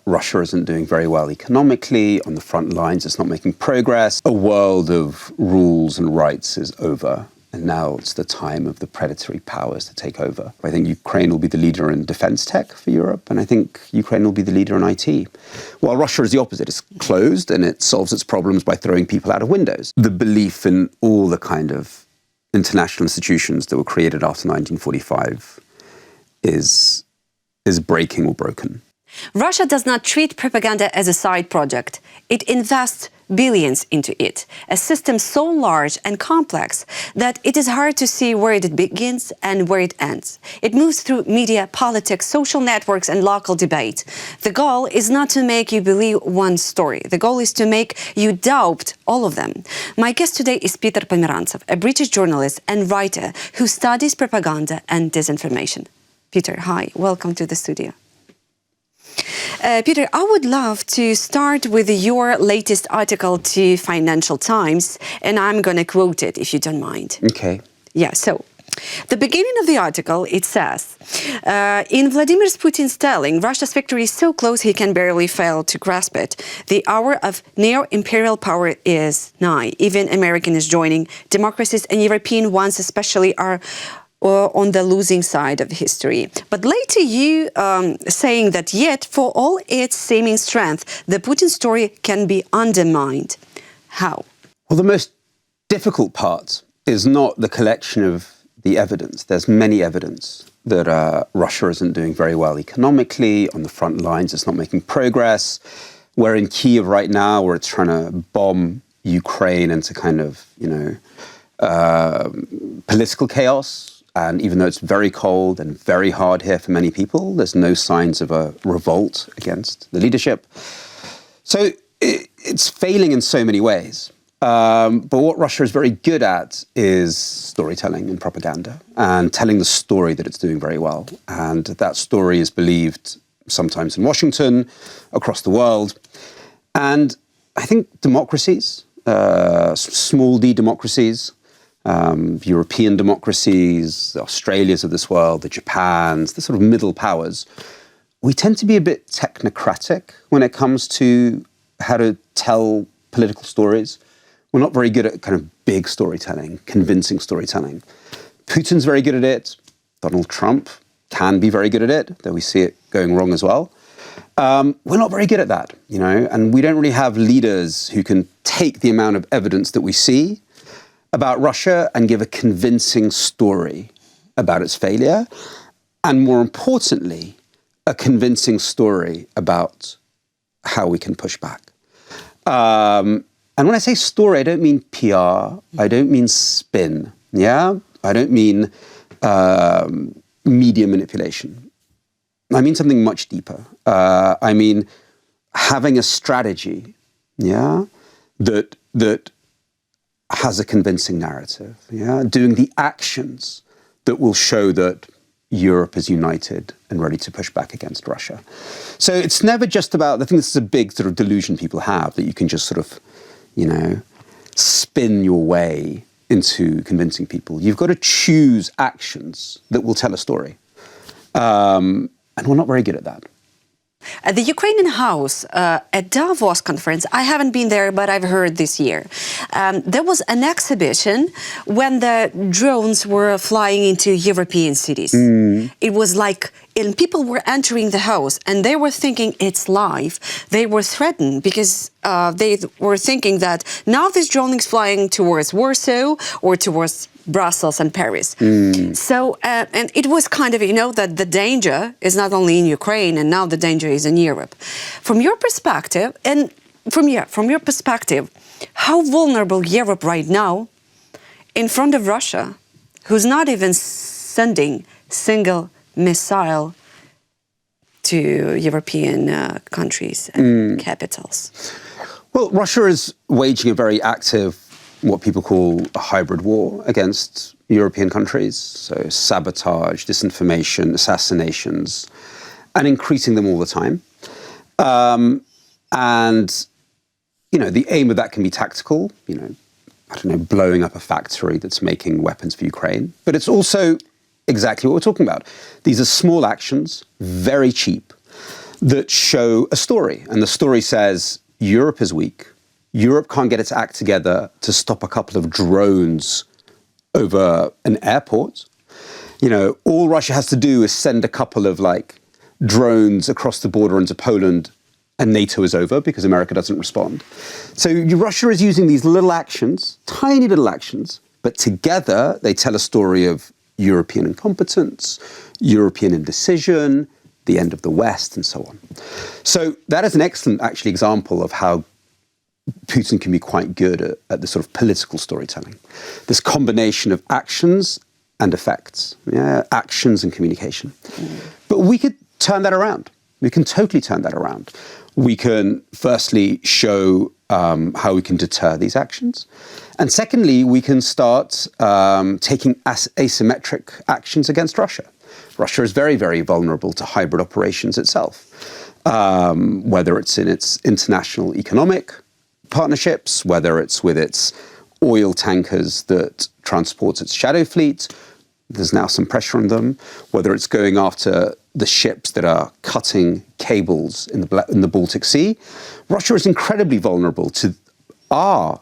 Russia isn't doing very well economically, on the front lines, it's not making progress. A world of rules and rights is over, and now it's the time of the predatory powers to take over. I think Ukraine will be the leader in defense tech for Europe, and I think Ukraine will be the leader in IT. While Russia is the opposite, it's closed and it solves its problems by throwing people out of windows. The belief in all the kind of international institutions that were created after 1945 is breaking or broken. Russia does not treat propaganda as a side project. It invests billions into it, a system so large and complex that it is hard to see where it begins and where it ends. It moves through media, politics, social networks, and local debate. The goal is not to make you believe one story. The goal is to make you doubt all of them. My guest today is Pomerantsev, a British journalist and writer who studies propaganda and disinformation. Peter, hi, welcome to the studio. Peter, I would love to start with your latest article to Financial Times, and I'm going to quote it, if you don't mind. Okay. Yeah, so the beginning of the article, it says, in Vladimir Putin's telling, Russia's victory is so close he can barely fail to grasp it. The hour of neo-imperial power is nigh. Even American is joining. Democracies and European ones especially are on the losing side of history. But later you saying that yet, for all its seeming strength, the Putin story can be undermined. How? Well, the most difficult part is not the collection of the evidence. There's many evidence that Russia isn't doing very well economically, on the front lines, it's not making progress. We're in Kyiv right now, where it's trying to bomb Ukraine into kind of, political chaos. And even though it's very cold and very hard here for many people, there's no signs of a revolt against the leadership. So it's failing in so many ways. But what Russia is very good at is storytelling and propaganda and telling the story that it's doing very well. And that story is believed sometimes in Washington, across the world. And I think democracies, small d democracies, European democracies, the Australias of this world, the Japans, the sort of middle powers, we tend to be a bit technocratic when it comes to how to tell political stories. We're not very good at kind of big storytelling, convincing storytelling. Putin's very good at it. Donald Trump can be very good at it, though we see it going wrong as well. We're not very good at that, and we don't really have leaders who can take the amount of evidence that we see about Russia and give a convincing story about its failure, and more importantly, a convincing story about how we can push back. And when I say story, I don't mean PR, I don't mean spin, I don't mean media manipulation. I mean something much deeper. I mean having a strategy, that has a convincing narrative, doing the actions that will show that Europe is united and ready to push back against Russia. So it's never just about, I think this is a big sort of delusion people have, that you can just sort of, spin your way into convincing people. You've got to choose actions that will tell a story. And we're not very good at that. At the Ukrainian House, at Davos conference, I haven't been there, but I've heard this year, there was an exhibition when the drones were flying into European cities. It was like, and people were entering the house and they were thinking it's live. They were threatened because they were thinking that now this drone is flying towards Warsaw or towards Brussels and Paris. So, and it was kind of, that the danger is not only in Ukraine and now the danger is in Europe. From your perspective, and from your perspective, how vulnerable Europe right now in front of Russia, who's not even sending single missile to European countries and capitals? Well, Russia is waging a very active, what people call a hybrid war against European countries. So sabotage, disinformation, assassinations, and increasing them all the time. And, the aim of that can be tactical, blowing up a factory that's making weapons for Ukraine. But it's also exactly what we're talking about. These are small actions, very cheap, that show a story. And the story says Europe is weak. Europe can't get its act together to stop a couple of drones over an airport. All Russia has to do is send a couple of drones across the border into Poland, and NATO is over because America doesn't respond. So Russia is using these little actions, tiny little actions, but together they tell a story of European incompetence, European indecision, the end of the West, and so on. So that is an excellent, actually, example of how Putin can be quite good at the sort of political storytelling. This combination of actions and effects, actions and communication. But we could turn that around. We can totally turn that around. We can firstly show how we can deter these actions. And secondly, we can start taking asymmetric actions against Russia. Russia is very, very vulnerable to hybrid operations itself, whether it's in its international economic partnerships, whether it's with its oil tankers that transports its shadow fleet. There's now some pressure on them, whether it's going after the ships that are cutting cables in the Baltic Sea. Russia is incredibly vulnerable to our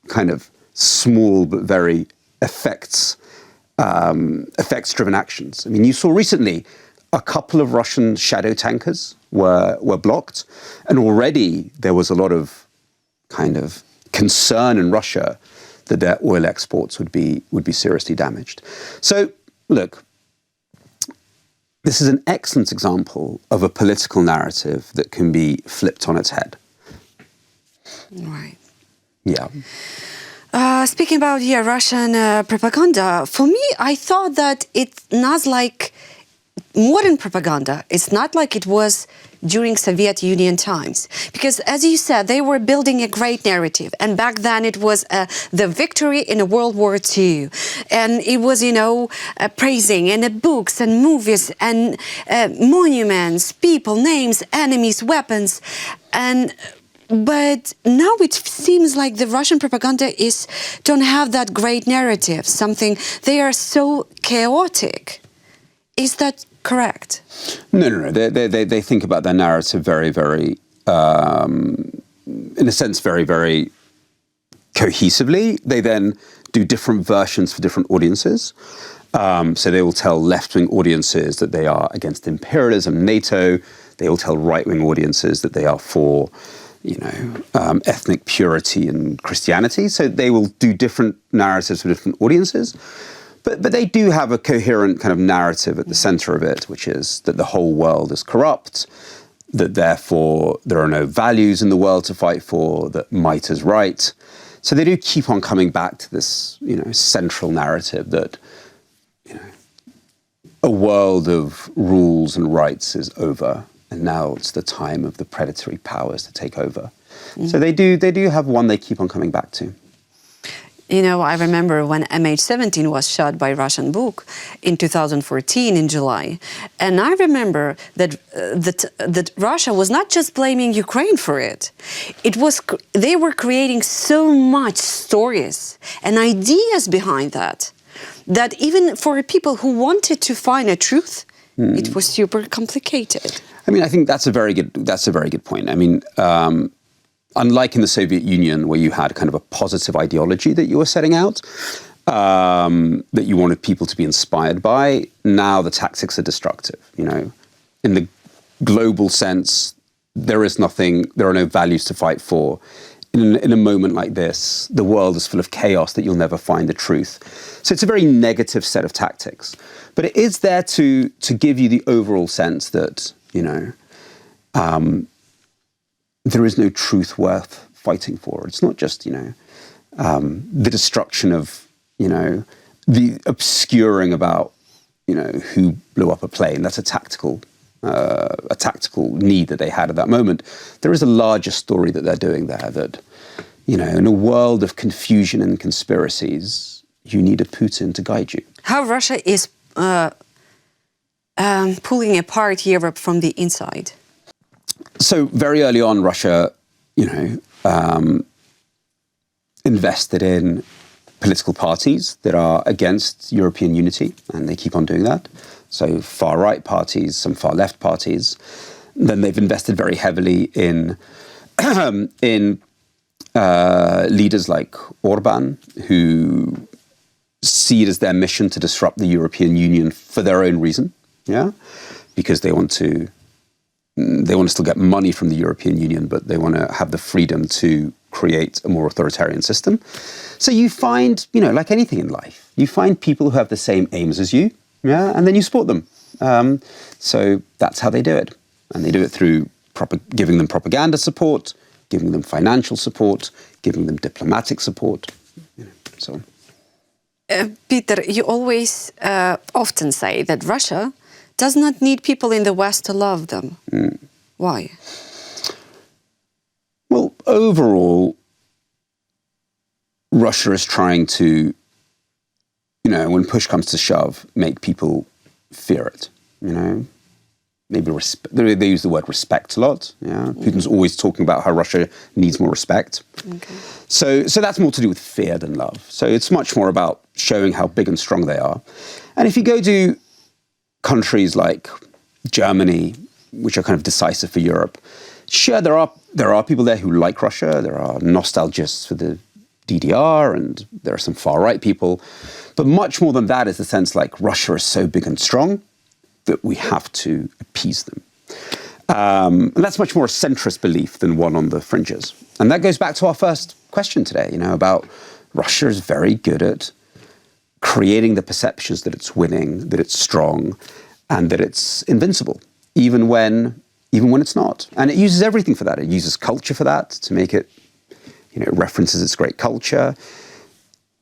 kind of small but very effects-driven actions. I mean, you saw recently a couple of Russian shadow tankers were blocked, and already there was a lot of kind of concern in Russia that their oil exports would be seriously damaged. So, look, this is an excellent example of a political narrative that can be flipped on its head. Right. Yeah. Speaking about Russian propaganda, for me, I thought that it's not like modern propaganda. It's not like it was during Soviet Union times. Because, as you said, they were building a great narrative. And back then it was the victory in World War II. And it was, praising, and books and movies and monuments, people, names, enemies, weapons. But now it seems like the Russian propaganda don't have that great narrative, they are so chaotic. Is that correct? No. They think about their narrative very, very, in a sense, very, very cohesively. They then do different versions for different audiences. So they will tell left-wing audiences that they are against imperialism, NATO. They will tell right-wing audiences that they are for ethnic purity and Christianity. So they will do different narratives for different audiences. But they do have a coherent kind of narrative at the center of it, which is that the whole world is corrupt, that therefore there are no values in the world to fight for, that might is right. So they do keep on coming back to this, central narrative that, a world of rules and rights is over. And now it's the time of the predatory powers to take over. So they do have one they keep on coming back to. I remember when MH17 was shot by Russian book in 2014 in July. And I remember that Russia was not just blaming Ukraine for it. They were creating so much stories and ideas behind that even for people who wanted to find a truth, it was super complicated. I mean, I think that's a very good point. I mean, unlike in the Soviet Union, where you had kind of a positive ideology that you were setting out, that you wanted people to be inspired by, now the tactics are destructive. In the global sense, there are no values to fight for. In a moment like this, the world is full of chaos that you'll never find the truth. So it's a very negative set of tactics. But it is there to give you the overall sense that, there is no truth worth fighting for. It's not just, the destruction of, the obscuring about, who blew up a plane. That's a tactical need that they had at that moment. There is a larger story that they're doing there that, in a world of confusion and conspiracies, you need a Putin to guide you. How Russia is pulling apart Europe from the inside. So very early on, Russia, invested in political parties that are against European unity, and they keep on doing that. So far-right parties, some far-left parties. Then they've invested very heavily in in leaders like Orban, who see it as their mission to disrupt the European Union for their own reason, because they want to still get money from the European Union, but they want to have the freedom to create a more authoritarian system. So you find, like anything in life, you find people who have the same aims as you, and then you support them. So that's how they do it. And they do it through giving them propaganda support, giving them financial support, giving them diplomatic support, so on. Peter, you always often say that Russia does not need people in the West to love them. Why? Well, overall, Russia is trying to, when push comes to shove, make people fear it, Maybe they use the word respect a lot. Putin's always talking about how Russia needs more respect. Okay. So that's more to do with fear than love. So it's much more about showing how big and strong they are. And if you go to countries like Germany, which are kind of decisive for Europe, sure, there are people there who like Russia. There are nostalgists for the DDR, and there are some far-right people. But much more than that is the sense like Russia is so big and strong that we have to appease them. And that's much more a centrist belief than one on the fringes. And that goes back to our first question today, about Russia is very good at creating the perceptions that it's winning, that it's strong, and that it's invincible, even when it's not. And it uses everything for that. It uses culture for that, to make it, it references its great culture.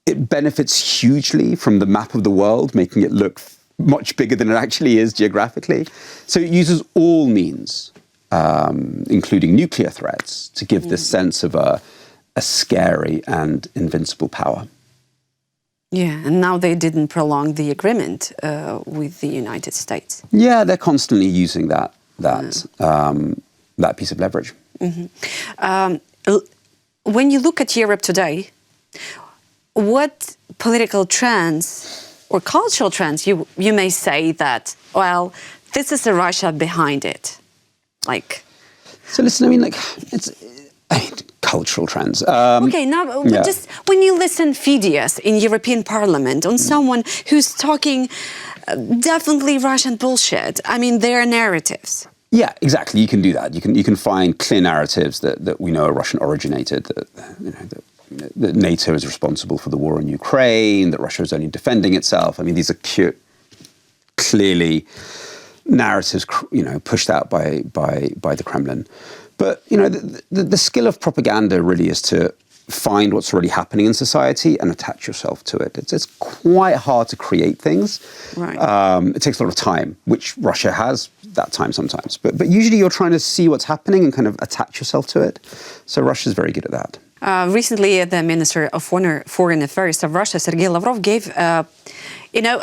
It benefits hugely from the map of the world, making it look much bigger than it actually is geographically. So it uses all means, including nuclear threats, to give this sense of a scary and invincible power. Yeah, and now they didn't prolong the agreement with the United States. Yeah, they're constantly using that piece of leverage. When you look at Europe today, what political trends or cultural trends you may say that, well, this is a Russia behind it? So listen, it's cultural trends. Okay, now just when you listen Fides in European Parliament on someone who's talking definitely Russian bullshit, their narratives. Yeah, exactly. You can do that. You can find clear narratives that we know are Russian originated, that NATO is responsible for the war in Ukraine, that Russia is only defending itself. These are clearly narratives, pushed out by the Kremlin. But, the skill of propaganda really is to find what's already happening in society and attach yourself to it. It's quite hard to create things. Right. It takes a lot of time, which Russia has that time sometimes. But usually you're trying to see what's happening and kind of attach yourself to it. So Russia's very good at that. Recently, the Minister of Foreign Affairs of Russia, Sergei Lavrov, gave a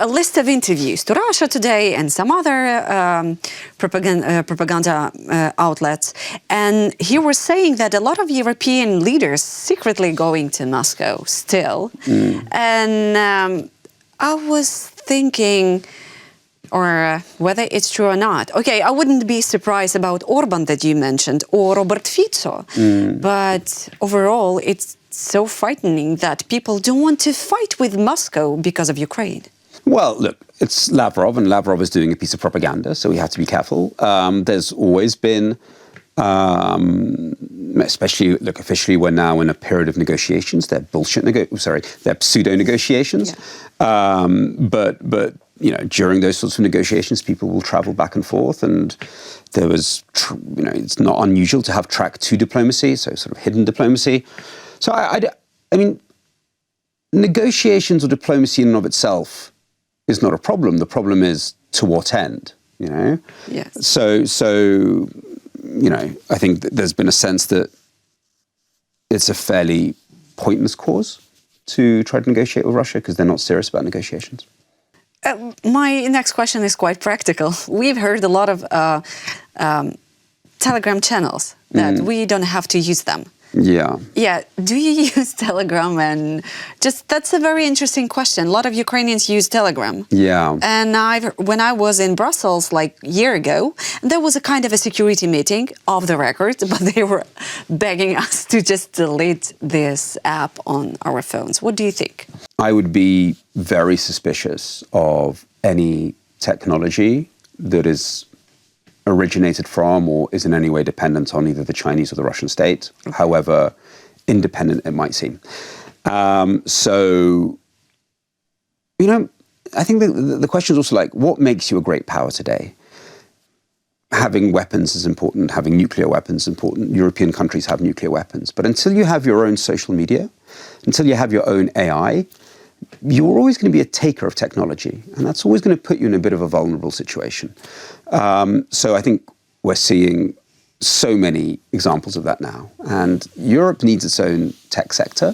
list of interviews to Russia Today and some other propaganda outlets. And he was saying that a lot of European leaders secretly going to Moscow still. And I was thinking, or whether it's true or not. Okay, I wouldn't be surprised about Orban that you mentioned, or Robert Fico. But overall, it's so frightening that people don't want to fight with Moscow because of Ukraine. Well, look, it's Lavrov, and Lavrov is doing a piece of propaganda, so we have to be careful. There's always been, especially, officially we're now in a period of negotiations. They're they're pseudo-negotiations. Yeah. But during those sorts of negotiations, people will travel back and forth, and there was, it's not unusual to have track 2 diplomacy, so sort of hidden diplomacy. So negotiations or diplomacy in and of itself is not a problem. The problem is to what end, Yes. So I think that there's been a sense that it's a fairly pointless cause to try to negotiate with Russia because they're not serious about negotiations. My next question is quite practical. We've heard a lot of Telegram channels that we don't have to use them. Yeah. Yeah. Do you use Telegram? And that's a very interesting question. A lot of Ukrainians use Telegram. Yeah. And when I was in Brussels like a year ago, there was a kind of a security meeting off the record, but they were begging us to just delete this app on our phones. What do you think? I would be very suspicious of any technology that is originated from or is in any way dependent on either the Chinese or the Russian state, however independent it might seem. So, you know, I think the question is also like, what makes you a great power today? Having weapons is important, having nuclear weapons is important. European countries have nuclear weapons. But until you have your own social media, until you have your own AI, you're always going to be a taker of technology. And that's always going to put you in a bit of a vulnerable situation. So I think we're seeing so many examples of that now. And Europe needs its own tech sector.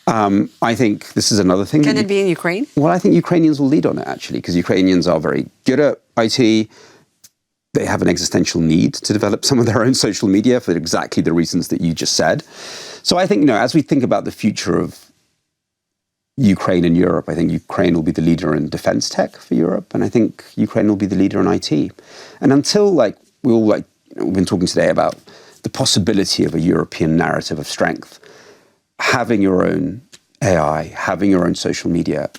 I think this is another thing. Can it be in Ukraine? Well, I think Ukrainians will lead on it, actually, because Ukrainians are very good at IT. They have an existential need to develop some of their own social media for exactly the reasons that you just said. So I think, you know, as we think about the future of Ukraine and Europe, I think Ukraine will be the leader in defense tech for Europe, and I think Ukraine will be the leader in IT. And until, like, we've been talking today about the possibility of a European narrative of strength, having your own AI, having your own social media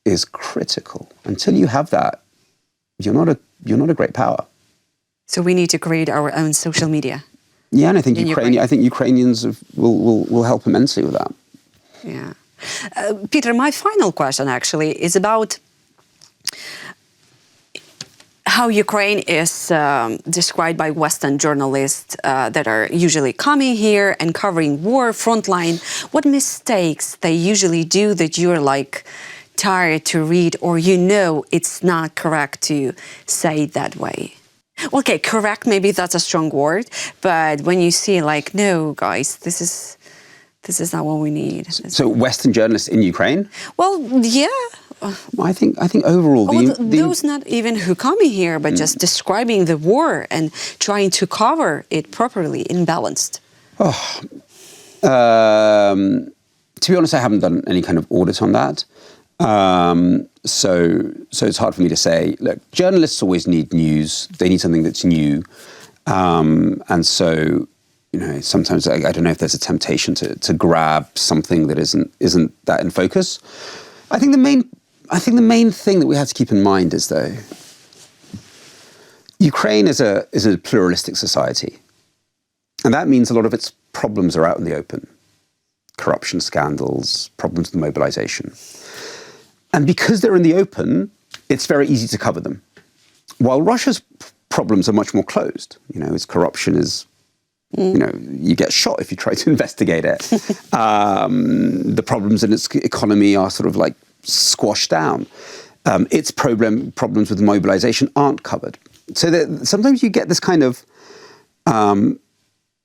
is critical. Until you have that, you're not a great power. So we need to create our own social media. Yeah, and I think Ukrainians will help immensely with that. Yeah. Peter, my final question actually is about how Ukraine is described by Western journalists that are usually coming here and covering war frontline. What mistakes they usually do that you're like tired to read, or you know it's not correct to say it that way? Okay, correct, maybe that's a strong word, but when you see like, no, guys, this is not what we need. So Western journalists in Ukraine? Well, yeah. I think overall... those not even who come here, but just describing the war and trying to cover it properly and balanced. To be honest, I haven't done any kind of audit on that. So it's hard for me to say. Look, journalists always need news. They need something that's new. And so, you know, sometimes I don't know if there's a temptation to grab something that isn't that in focus. I think the main thing that we have to keep in mind is, though, Ukraine is a pluralistic society. And that means a lot of its problems are out in the open. Corruption scandals, problems with mobilization. And because they're in the open, it's very easy to cover them. While Russia's problems are much more closed. You know, its corruption is, you know, you get shot if you try to investigate it. The problems in its economy are sort of like squashed down. Its problems with mobilization aren't covered. So that sometimes you get this kind of,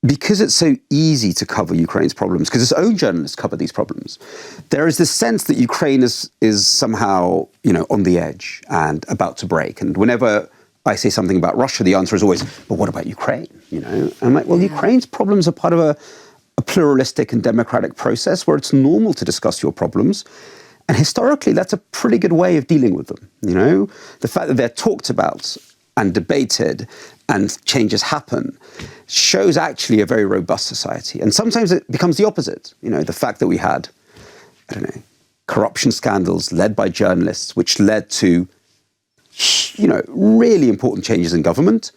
because it's so easy to cover Ukraine's problems, because its own journalists cover these problems, there is this sense that Ukraine is somehow, you know, on the edge and about to break. And whenever I say something about Russia, the answer is always, but what about Ukraine? You know, and I'm like, well, Ukraine's problems are part of a pluralistic and democratic process where it's normal to discuss your problems. And historically, that's a pretty good way of dealing with them. You know, the fact that they're talked about and debated and changes happen shows actually a very robust society. And sometimes it becomes the opposite. You know, the fact that we had, I don't know, corruption scandals led by journalists, which led to, you know, really important changes in government,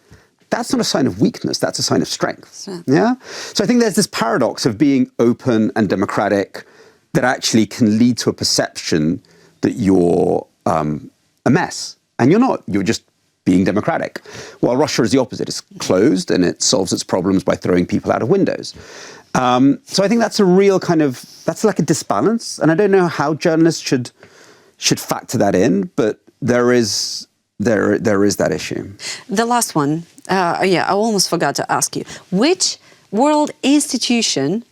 that's not a sign of weakness, that's a sign of strength. Yeah? So I think there's this paradox of being open and democratic that actually can lead to a perception that you're a mess. And you're not, you're just being democratic. While Russia is the opposite, it's closed and it solves its problems by throwing people out of windows. So I think that's a real kind of, that's like a disbalance. And I don't know how journalists should factor that in, but there is that issue. The last one, I almost forgot to ask you. Which world institution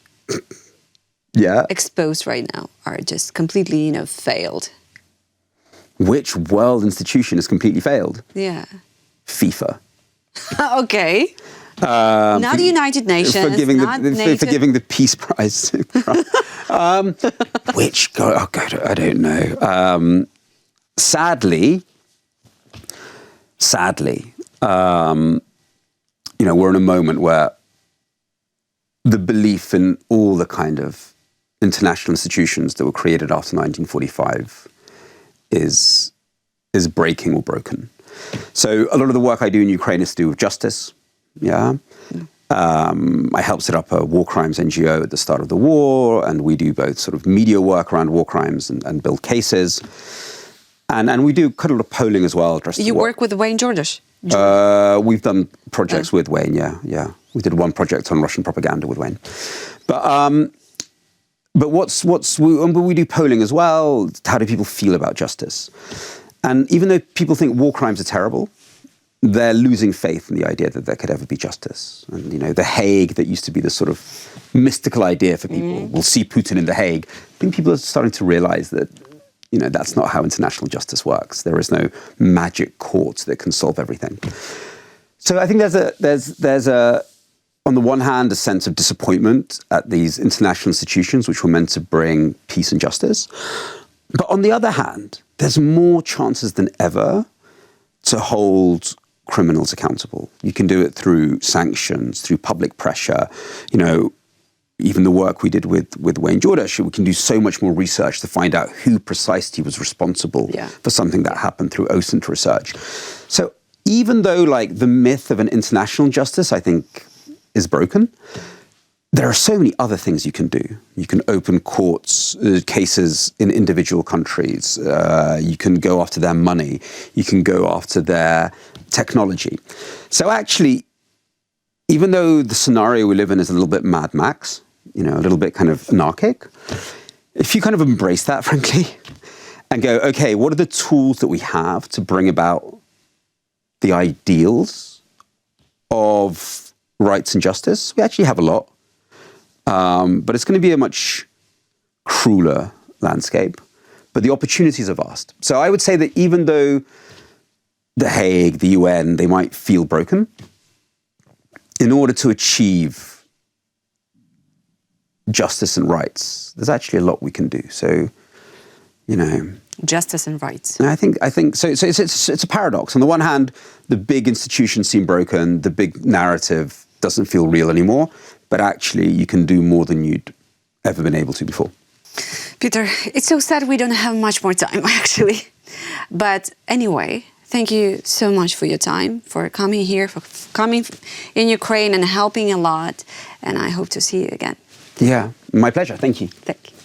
exposed right now are just completely, you know, failed? Which world institution has completely failed? Yeah. FIFA. Okay. Not the United Nations, for giving not NATO. for giving the Peace Prize to Trump. Which, God, I don't know. Sadly, we're in a moment where the belief in all the kind of international institutions that were created after 1945 is breaking or broken. So a lot of the work I do in Ukraine is to do with justice. Yeah. I helped set up a war crimes NGO at the start of the war, and we do both sort of media work around war crimes and build cases. And we do quite a lot of polling as well. You work with Wayne Jordash? We've done projects with Wayne, yeah. We did one project on Russian propaganda with Wayne. But we do polling as well. How do people feel about justice? And even though people think war crimes are terrible, they're losing faith in the idea that there could ever be justice. And, The Hague, that used to be this sort of mystical idea for people. We'll see Putin in The Hague. I think people are starting to realize that, that's not how international justice works. There is no magic court that can solve everything. So I think there's on the one hand, a sense of disappointment at these international institutions which were meant to bring peace and justice. But on the other hand, there's more chances than ever to hold criminals accountable. You can do it through sanctions, through public pressure. Even the work we did with Wayne Jordash, we can do so much more research to find out who precisely was responsible for something that happened through OSINT research. So even though the myth of an international justice, I think, is broken, there are so many other things you can do. You can open courts, cases in individual countries. You can go after their money. You can go after their technology. So actually, even though the scenario we live in is a little bit Mad Max, a little bit kind of anarchic, if you kind of embrace that, frankly, and go, okay, what are the tools that we have to bring about the ideals of rights and justice? We actually have a lot. But it's going to be a much crueler landscape. But the opportunities are vast. So I would say that even though The Hague, the UN, they might feel broken, in order to achieve justice and rights, there's actually a lot we can do. So, Justice and rights. And I think so. It's a paradox. On the one hand, the big institutions seem broken. The big narrative doesn't feel real anymore. But actually, you can do more than you'd ever been able to before. Peter, it's so sad we don't have much more time, actually. But anyway, thank you so much for your time, for coming here, for coming in Ukraine and helping a lot. And I hope to see you again. Yeah, my pleasure. Thank you. Thank you.